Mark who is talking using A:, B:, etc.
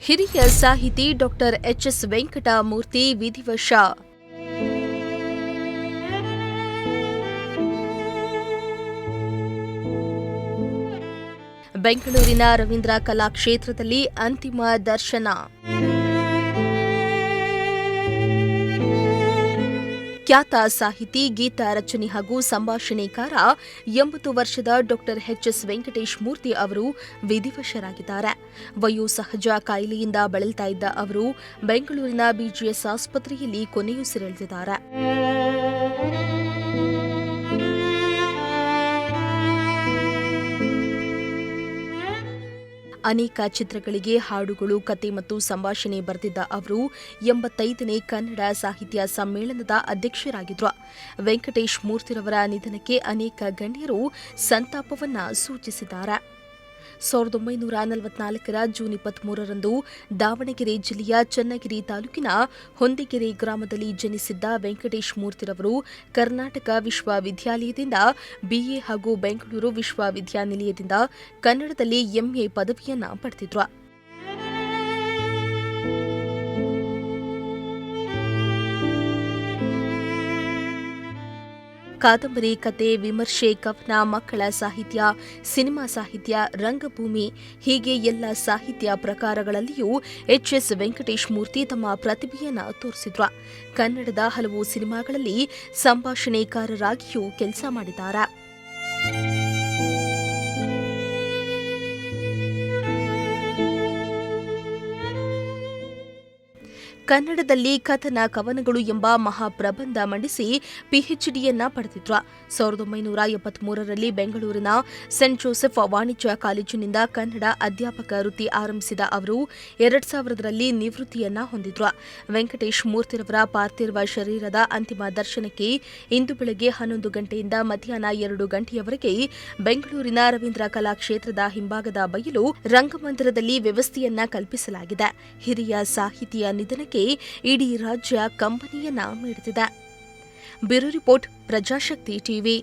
A: ಹಿರಿಯ ಸಾಹಿತಿ ಡಾಕ್ಟರ್ ಎಚ್.ಎಸ್. ವೆಂಕಟಮೂರ್ತಿ ವಿಧಿವಶ. ಬೆಂಗಳೂರಿನ ರವೀಂದ್ರ ಕಲಾಕ್ಷೇತ್ರದಲ್ಲಿ ಅಂತಿಮ ದರ್ಶನ. ಖ್ಯಾತ ಸಾಹಿತಿ, ಗೀತ ರಚನೆ ಹಾಗೂ ಸಂಭಾಷಣೆಕಾರ 80 ವರ್ಷದ ಡಾಕ್ಟರ್ ಎಚ್.ಎಸ್. ವೆಂಕಟೇಶ್ ಮೂರ್ತಿ ಅವರು ವಿಧಿವಶರಾಗಿದ್ದಾರೆ. ವಯೋಸಹಜ ಕಾಯಿಲೆಯಿಂದ ಬಳಲ್ತಾ ಇದ್ದ ಅವರು ಬೆಂಗಳೂರಿನ ಬಿಜಿಎಸ್ ಆಸ್ಪತ್ರೆಯಲ್ಲಿ ಕೊನೆಯುಸಿರೆಳೆದಿದ್ದಾರೆ. ಅನೇಕ ಚಿತ್ರಗಳಿಗೆ ಹಾಡುಗಳು, ಕತೆ ಮತ್ತು ಸಂಭಾಷಣೆ ಬರೆದಿದ್ದ ಅವರು 85ನೇ ಕನ್ನಡ ಸಾಹಿತ್ಯ ಸಮ್ಮೇಳನದ ಅಧ್ಯಕ್ಷರಾಗಿದ್ದರು. ವೆಂಕಟೇಶ್ ಮೂರ್ತಿರವರ ನಿಧನಕ್ಕೆ ಅನೇಕ ಗಣ್ಯರು ಸಂತಾಪವನ್ನು ಸೂಚಿಸಿದ್ದಾರೆ. 1944ರ ಜೂನ್ 23ರಂದು ದಾವಣಗೆರೆ ಜಿಲ್ಲೆಯ ಚನ್ನಗಿರಿ ತಾಲೂಕಿನ ಹೊಂದಿಗೆರೆ ಗ್ರಾಮದಲ್ಲಿ ಜನಿಸಿದ್ದ ವೆಂಕಟೇಶ್ ಮೂರ್ತಿರವರು ಕರ್ನಾಟಕ ವಿಶ್ವವಿದ್ಯಾಲಯದಿಂದ ಬಿಎ ಹಾಗೂ ಬೆಂಗಳೂರು ವಿಶ್ವವಿದ್ಯಾನಿಲಯದಿಂದ ಕನ್ನಡದಲ್ಲಿ ಎಂಎ ಪದವಿಯನ್ನು ಪಡೆದಿದ್ರು. ಕಾದಂಬರಿ, ಕತೆ, ವಿಮರ್ಶೆ, ಕವನ, ಮಕ್ಕಳ ಸಾಹಿತ್ಯ, ಸಿನಿಮಾ ಸಾಹಿತ್ಯ, ರಂಗಭೂಮಿ ಹೀಗೆ ಎಲ್ಲ ಸಾಹಿತ್ಯ ಪ್ರಕಾರಗಳಲ್ಲಿಯೂ ಎಚ್.ಎಸ್. ವೆಂಕಟೇಶ್ ಮೂರ್ತಿ ತಮ್ಮ ಪ್ರತಿಭೆಯನ್ನು ತೋರಿಸಿದ್ರು. ಕನ್ನಡದ ಹಲವು ಸಿನಿಮಾಗಳಲ್ಲಿ ಸಂಭಾಷಣೆಕಾರರಾಗಿಯೂ ಕೆಲಸ ಮಾಡಿದ್ದಾರೆ. ಕನ್ನಡದಲ್ಲಿ ಕಥನ ಕವನಗಳು ಎಂಬ ಮಹಾಪ್ರಬಂಧ ಮಂಡಿಸಿ ಪಿಎಚ್ಡಿಯನ್ನ ಪಡೆದಿದ್ರು. 1973ರಲ್ಲಿ ಬೆಂಗಳೂರಿನ ಸೆಂಟ್ ಜೋಸೆಫ್ ವಾಣಿಜ್ಯ ಕಾಲೇಜಿನಿಂದ ಕನ್ನಡ ಅಧ್ಯಾಪಕ ವೃತ್ತಿ ಆರಂಭಿಸಿದ ಅವರು 2000ರಲ್ಲಿ ನಿವೃತ್ತಿಯನ್ನ ಹೊಂದಿದ್ರು. ವೆಂಕಟೇಶ್ ಮೂರ್ತಿರವರ ಪಾರ್ಥಿವ ಶರೀರದ ಅಂತಿಮ ದರ್ಶನಕ್ಕೆ ಇಂದು ಬೆಳಗ್ಗೆ 11 ಗಂಟೆಯಿಂದ ಮಧ್ಯಾಹ್ನ 2 ಗಂಟೆಯವರೆಗೆ ಬೆಂಗಳೂರಿನ ರವೀಂದ್ರ ಕಲಾಕ್ಷೇತ್ರದ ಹಿಂಭಾಗದ ಬಯಲು ರಂಗಮಂದಿರದಲ್ಲಿ ವ್ಯವಸ್ಥೆಯನ್ನ ಕಲ್ಪಿಸಲಾಗಿದೆ. ಹಿರಿಯ ಸಾಹಿತಿಯ ನಿಧನಕ್ಕೆ ಇಡೀ ರಾಜ್ಯ ಕಂಬನಿಯನ್ನ ಮಿಡಿದಿದೆ. Bureau report, Prajashakti TV.